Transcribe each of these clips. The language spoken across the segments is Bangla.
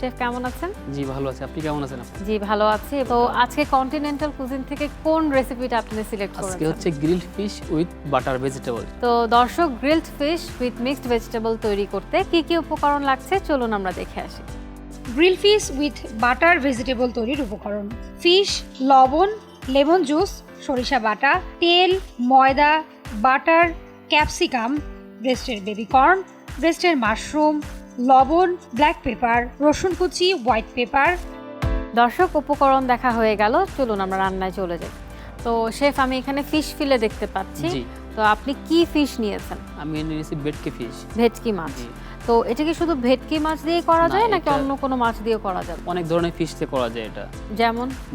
শেফ কেমন আছেন? জি ভালো আছি, আপনি কেমন আছেন? জি ভালো আছি। তো আজকে কন্টিনেন্টাল কুজিন থেকে কোন রেসিপিটা আপনি সিলেক্ট করেছেন? আজকে হচ্ছে grilled fish with butter vegetable. তো দর্শক, grilled fish with mixed vegetable তৈরি করতে কি কি উপকরণ লাগছে চলুন আমরা দেখে আসি। Grill fish with butter vegetable তৈরির উপকরণ: ফিশ, লবণ, লেমন জুস, সরিষা বাটা, তেল, ময়দা, বাটার, ক্যাপসিকাম, ব্রেস্টের বেবি কর্ন, ব্রেস্টের মাশরুম, লবণ, ব্ল্যাক পেপার, রসুন কুচি, হোয়াইট পেপার। দর্শক, উপকরণ দেখা হয়ে গেল, চলুন আমরা রান্নায় চলে যাই। তো শেফ, আমি এখানে ফিশ ফিলে দেখতে পাচ্ছি। জি। তো আপনি কি ফিশ নিয়েছেন? আমি নিয়েছি ভেটকি ফিশ। ভেটকি মাছ। জি। তো এটা কি শুধু ভেটকি মাছ দিয়ে করা না, যায় নাকি এটা অন্য কোনো মাছ দিয়ে করা যাবে? অনেক ধরনের ফিশ দিয়ে করা যায় এটা।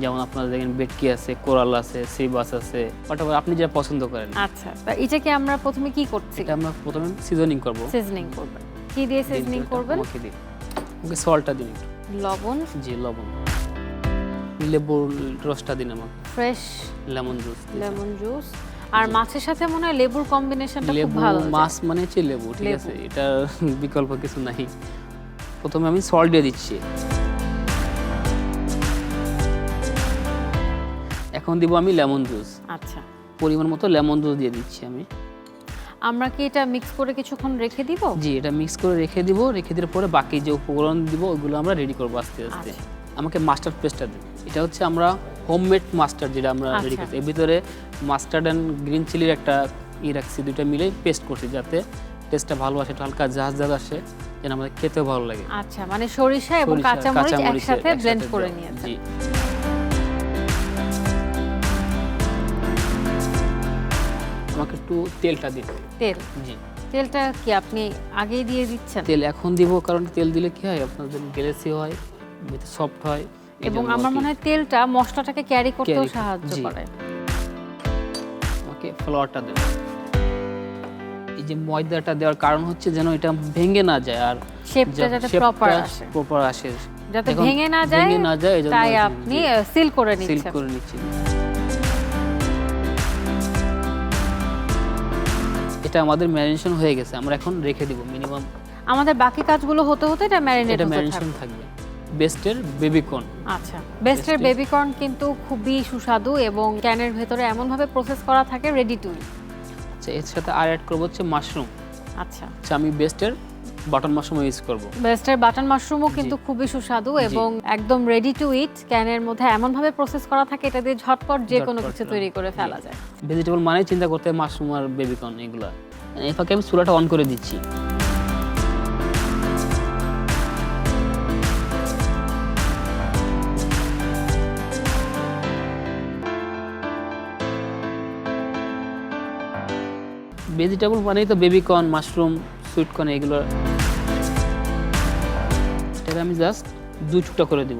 যেমন আপনারা দেখেন ভেটকি আছে, কোরাল আছে, সি বাস আছে, হোয়াটএভার আপনি যা পছন্দ করেন। আচ্ছা, তা এটাকে আমরা প্রথমে কি করছি? এটা আমরা প্রথমে সিজনিং করব। সিজনিং করবেন। কি দিয়ে সিজনিং করবেন? ওকে দিন, ওকে সল্টটা দিন একটু। লবণ। জি, লবণ। লেবুর রসটা দিন আমাকে। Fresh lemon juice. Lemon juice. আর মাছের সাথে মনে হয় লেবুর কম্বিনেশনটা খুব লেবু, ভালো। মাছ মানে হচ্ছে লেবু, ঠিক লেবু। আছে, এটা বিকল্প কিছু নাই। প্রথমে আমি সল্ট দিয়ে দিচ্ছি, এখন দিব আমি লেমন জুস। আচ্ছা, পরিমাণ মতো লেমন জুস দিয়ে দিচ্ছি আমি। আমরা কি এটা মিক্স করে কিছুক্ষণ রেখে দিব? জি, এটা মিক্স করে রেখে দিব। রেখে দেওয়ার পরে বাকি যে উপকরণ দিব ওগুলো আমরা রেডি করবো আস্তে আস্তে। আচ্ছা। আমাকে মাস্টার্ড পেস্টটা দিন। এটা হচ্ছে আমরা হোমমেড মাস্টার্ড, যেটা আমরা রেডি আচ্ছা। করছি। এর ভিতরে মাস্টার্ড অ্যান্ড গ্রিন চিলির একটা রাখছি, দুইটা মিলে পেস্ট করছি যাতে টেস্টটা ভালো আসে, একটু হালকা ঝাঁঝ ঝাঁঝ আসে, যেন আমাদের খেতেও ভালো লাগে। আচ্ছা, মানে সরিষা এবং সরিষা, কাঁচামরিচ কাঁচামরিচ একসাথে ব্লেন্ড করে দেওয়া। নিয়েছেন। জি। আমাকে একটু তেলটা দিন। তেল। জি। তেলটা কি আপনি আগেই দিয়ে দিচ্ছেন? তেল এখন দিব, কারণ তেল দিলে কি হয়, আপনাদের গ্লেসি হয়, সফট হয়, এবং আমার মনে হয় তেলটা মশলাটাকে ক্যারি করতেও সাহায্য জি। করে। ওকে, ফ্লাওয়ারটা দেন। এই যে ময়দাটা দেওয়ার কারণ হচ্ছে যেন এটা ভেঙে না যায়, আর শেপটা যাতে প্রপার আসে। প্রপার আসে, যাতে এখন ভেঙে না যায়, এজন্য তাই আপনি সিল করে সিল নিচ্ছেন। করে নিচ্ছি। এটা আমাদের ম্যারিনেশন হয়ে গেছে, আমরা এখন রেখে দিব মিনিমাম। আমাদের বাকি কাজগুলো হতে হতে এটা ম্যারিনেট এটা হতে ম্যারিনেশন থাকবে। থাকবে। বেস্টের বেবিকর্ন। আচ্ছা, বেস্টের বেবিকর্ন কিন্তু খুবই সুস্বাদু এবং ক্যানের ভেতরে এমন ভাবে প্রসেস করা থাকে রেডি টু ইট। আচ্ছা, এর সাথে আর অ্যাড করব হচ্ছে মাশরুম। আচ্ছা, আমি বেস্টের বাটন মাশরুম ইউজ করব। বেস্টের বাটন মাশরুমও কিন্তু খুবই সুস্বাদু এবং একদম রেডি টু ইট। ক্যানের মধ্যে এমন ভাবে প্রসেস করা থাকে, এটা দিয়ে ঝটপট যে কোনো কিছু তৈরি করে ফেলা যায়। ভেজিটেবল মানে চিন্তা করতে হয় মাশরুম আর বেবিকর্ন, এগুলো। এই ফাঁকে আমি চুলাটা অন করে দিচ্ছি। ভেজিটেবল মানেই তো বেবিকর্ন, মাশরুম, সুইট কর্ন, এগুলো। এটাকে আমি জাস্ট 2 টুকরা করে দিব।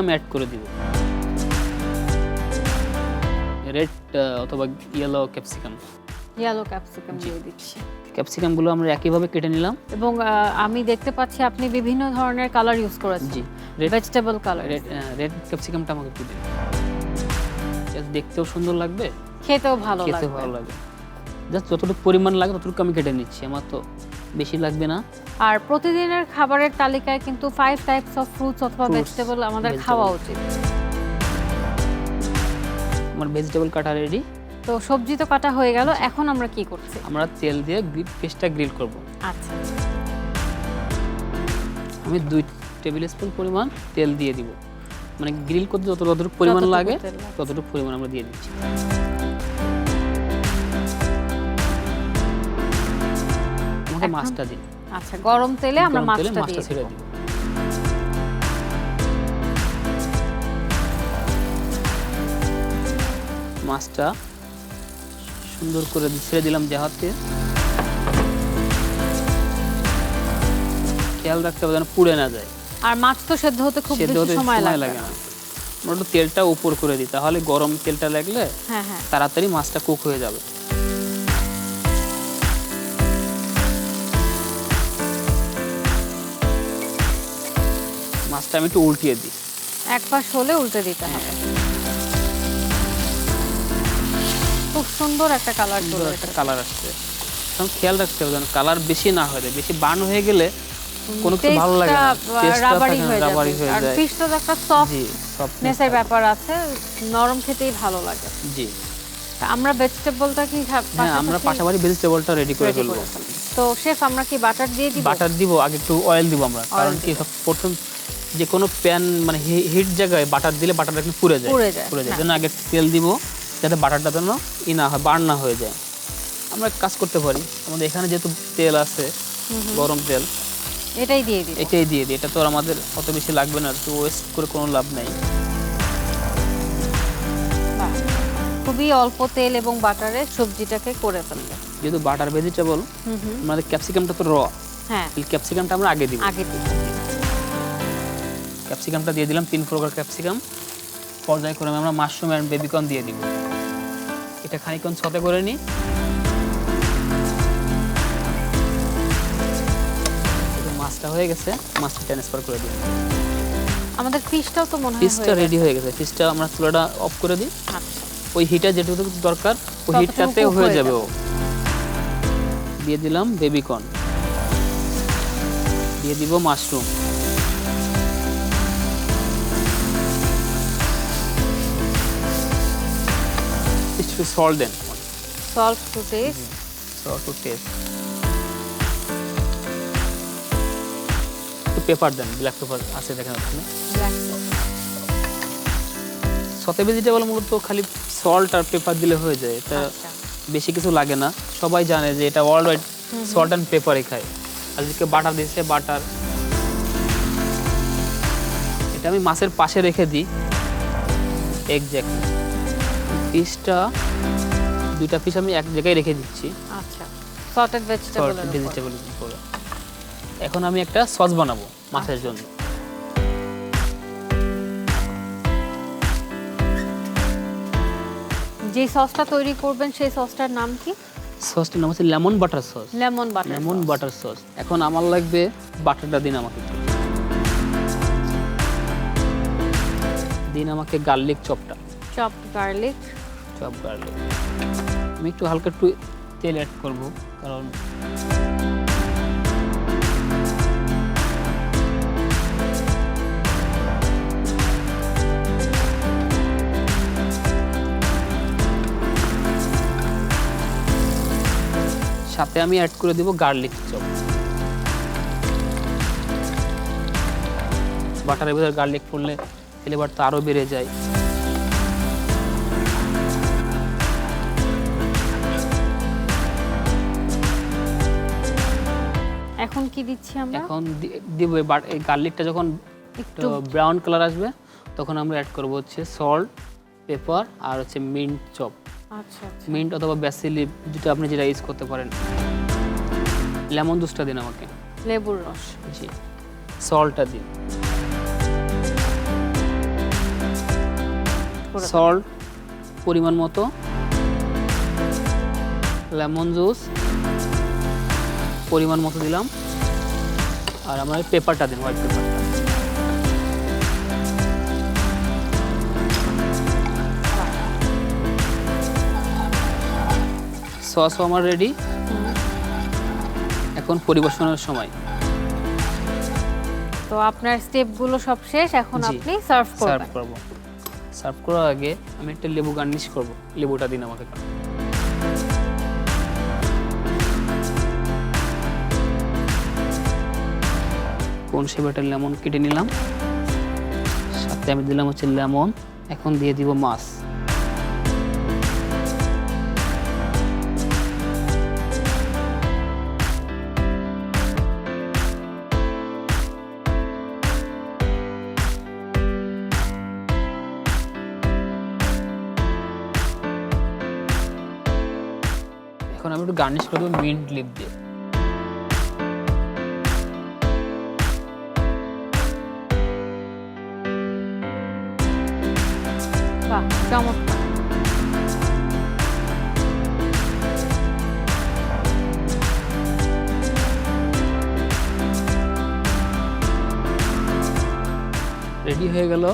আমি অ্যাড করে দিব রেড অথবা ইয়েলো ক্যাপসিকাম। ইয়েলো ক্যাপসিকাম দিয়ে দিচ্ছি। ক্যাপসিকামগুলো আমরা একইভাবে কেটে নিলাম। এবং আমি দেখতে পাচ্ছি আপনি বিভিন্ন ধরনের কালার ইউজ করেছেন। জি, ভেজিটেবল কালার। রেড ক্যাপসিকামটা আমাকে একটু দিন। দেখতেও সুন্দর লাগবে, খেতেও ভালো খেতেও লাগবে। ভালো লাগবে। জাস্ট যতটুকু পরিমাণ লাগে ততটুকু আমি কেটে নিচ্ছি, আমার তো বেশি লাগবে না। আর প্রতিদিনের খাবারের তালিকায় কিন্তু 5 টাইপস অফ ফ্রুটস অথবা ভেজিটেবল আমাদের খাওয়া উচিত। আমার ভেজিটেবল কাটা রেডি। তো সবজি তো কাটা হয়ে গেল, এখন আমরা কি করছি? আমরা তেল দিয়ে ফিশটা গ্রিল করব। আচ্ছা, আমি 2 টেবিল স্পুন পরিমাণ তেল দিয়ে দিব, মানে গ্রিল করতে যতটুকু পরিমাণ লাগে ততটুকু পরিমাণ আমরা দিয়ে দিচ্ছি। আমাকে মাছটা দিন। আচ্ছা, গরম তেলে আমরা গরম তেলে মাছটা দিয়ে ছেড়ে দিব। দিব। মাছটা সুন্দর করে ছেড়ে দিলাম জাহাজকে। খেয়াল রাখতে হবে যেন পুড়ে না যায়। আর মাছ তো সেদ্ধ হতে খুব সেদ্ধ বেশি হতে সময় লাগে লাগে না। না। আমরা একটু তেলটা উপর করে দিই, তাহলে গরম তেলটা লাগলে হ্যাঁ হ্যাঁ, তাড়াতাড়ি মাছটা কুক হয়ে যাবে। মাছটা আমি একটু উল্টিয়ে দিই। এক পাশ হলে উল্টে দিতে হবে। খুব সুন্দর একটা কালার চলে একটা কালার আসছে। তখন খেয়াল রাখতে হবে যেন কালার বেশি না হয়ে যায়, বেশি বার্ন হয়ে গেলে কোনো কিছু ভালো লাগে না, টেস্টটা রাবারি হয়ে রাবারি হয়ে যায়। আর যায়। ফিশ তো একটা সফট জি, সফট নেসের ব্যাপার আছে, নরম খেতেই ভালো লাগে। জি তা আমরা ভেজিটেবলটা কি হ্যাঁ, আমরা পাশাপাশি ভেজিটেবলটা রেডি করে ফেলবো। তো শেফ আমরা কি বাটার দিয়ে দিব? বাটার দিব, আগে একটু অয়েল দিব আমরা, কারণ কি প্রথম যে কোনো প্যান মানে হিট জায়গায় বাটার দিলে বাটারটা কিন্তু পুড়ে যায়, জন্য আগে তেল দিব যাতে বাটারটা যেন না হয়, বার্ন না হয়ে যায়। আমরা কাজ করতে পারি, আমাদের এখানে যেহেতু তেল আছে গরম তেল, এটাই দিয়ে দিই। এটা তো আর আমাদের অত বেশি লাগবে না, তো ওয়েস্ট করে কোনো লাভ নাই। খুবই অল্প তেল এবং বাটারে সবজিটাকে করে ফেলবে। যেহেতু বাটার ভেজিটেবল, আমাদের ক্যাপসিকামটা তো র, হ্যাঁ এই ক্যাপসিকামটা আমরা আগে দিব। ক্যাপসিকামটা দিয়ে দিলাম, 3 প্রকার ক্যাপসিকাম। পর্যায়ক্রমে আমরা মাশরুম এন্ড বেবিকর্ন দিয়ে দিব। এটা খানিকক্ষণ সতে করে নিই। মাছটা হয়ে গেছে, মাছটা ট্রান্সফার করে দিই। আমাদের ফিশটাও তো মনে হয় ফিশটা রেডি হয়ে গেছে। ফিশটা আমরা চুলাটা অফ করে দিই। ওই হিটটা যেটুকু দরকার ওই হিটটাতে হয়ে যাবে। ও দিয়ে দিলাম বেবিকর্ন, দিয়ে দিব মাশরুম, একটু salt then, salt to test, একটু পেপার দেন, ব্ল্যাক পেপার আছে দেখেন ওখানে। সতে ভেজিটেবল মূলত খালি সল্ট আর পেপার দিলে হয়ে যায়, এটা বেশি কিছু লাগে না। সবাই জানে যে এটা ওয়ার্ল্ড ওয়াইড সল্ট অ্যান্ড পেপারই খায়। আজকে বাটার দিয়েছে, বাটার। এটা আমি মাছের পাশে রেখে দিই এক্স্যাক্টলি। ফিশটা 2টা ফিশ আমি এক জায়গায় রেখে দিচ্ছি। আচ্ছা, সল্টেড ভেজিটেবল। এখন আমি একটা সস বানাবো মাছের জন্য। যে সসটা তৈরি করবেন সেই সসটার নাম কি? সসটার নাম হচ্ছে lemon butter sauce. Lemon butter sauce. এখন আমার লাগবে বাটারটা দিন আমাকে, দিন আমাকে গার্লিক চপটা, চপ গার্লিক। আমি একটু হালকা একটু তেল অ্যাড করব, কারণ সাথে আমি অ্যাড করে দেব গার্লিক চপ। বাটারের ভিতরে গার্লিক পড়লে ফ্লেভারটা আরো বেড়ে যায়। এখন কি দিচ্ছি আমরা? এখন দিব এই গার্লিকটা যখন একটু ব্রাউন কালার আসবে তখন আমরা অ্যাড করব হচ্ছে সল্ট, পেপার আর হচ্ছে মিন্ট চপ। আচ্ছা, মিন্ট অথবা ব্যাসিল লিভ, যেটা আপনি যেটা ইউজ করতে পারেন। লেমন জুসটা দিন আমাকে, লেবুর রস। জি, সল্টটা দিন, সল্ট পরিমাণ মতো, লেমন জুস পরিমাণ মতো দিলাম, আর আমার পেপারটা দিন, হোয়াইট পেপারটা। সসও আমার রেডি। এখন পরিবেশনের সময়। তো আপনার স্টেপগুলো সব শেষ, এখন আপনি সার্ভ করব। সার্ভ করার আগে আমি একটা লেবু গার্নিশ করব। লেবুটা দিন আমাকে। কোন শেপের লেমন কেটে নিলাম, সাথে আমি দিলাম হচ্ছে লেমন। এখন দিয়ে দিব মাছ। এখন আমি একটু গার্নিশ করে দেবো মিন্ট লিভ দিয়ে। বাহ, চমৎকার। রেডি হয়ে গেল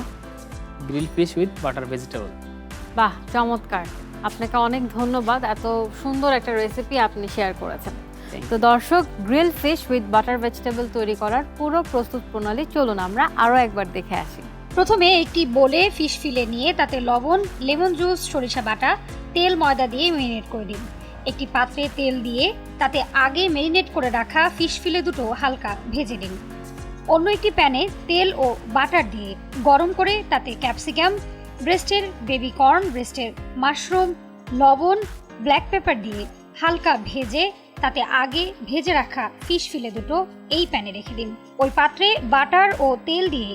grill fish with butter vegetable. বাহ, চমৎকার। আপনাকে অনেক ধন্যবাদ, এত সুন্দর একটা রেসিপি আপনি শেয়ার করেছেন। Thank তো দর্শক, grill fish with butter vegetable তৈরি করার পুরো প্রস্তুত প্রণালী চলুন আমরা আরও একবার দেখে আসি। প্রথমে একটি বোলে ফিশ ফিলে নিয়ে তাতে লবণ, লেমন জুস, সরিষা বাটা, তেল, ময়দা দিয়ে ম্যারিনেট করে দিন। একটি পাত্রে তেল দিয়ে তাতে আগে ম্যারিনেট করে রাখা ফিশ ফিলে দুটো হালকা ভেজে নিন। অন্য একটি প্যানে তেল ও বাটার দিয়ে গরম করে তাতে ক্যাপসিকাম, ব্রেস্টের বেবি কর্ন, ব্রেস্টের মাশরুম, লবণ, ব্ল্যাক পেপার দিয়ে হালকা ভেজে তাতে আগে ভেজে রাখা ফিশ ফিলে দুটো এই প্যানে রেখে দিন। ওই পাত্রে বাটার ও তেল দিয়ে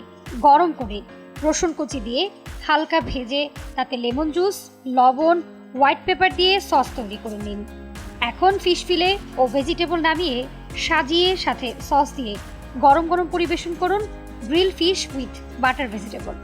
গরম করে রসুন কুচি দিয়ে হালকা ভেজে তাতে লেমন জুস, লবণ, হোয়াইট পেপার দিয়ে সস তৈরি করে নিন। এখন ফিশ ফিলে ও ভেজিটেবল নামিয়ে সাজিয়ে সাথে সস দিয়ে গরম গরম পরিবেশন করুন grill fish with butter vegetable.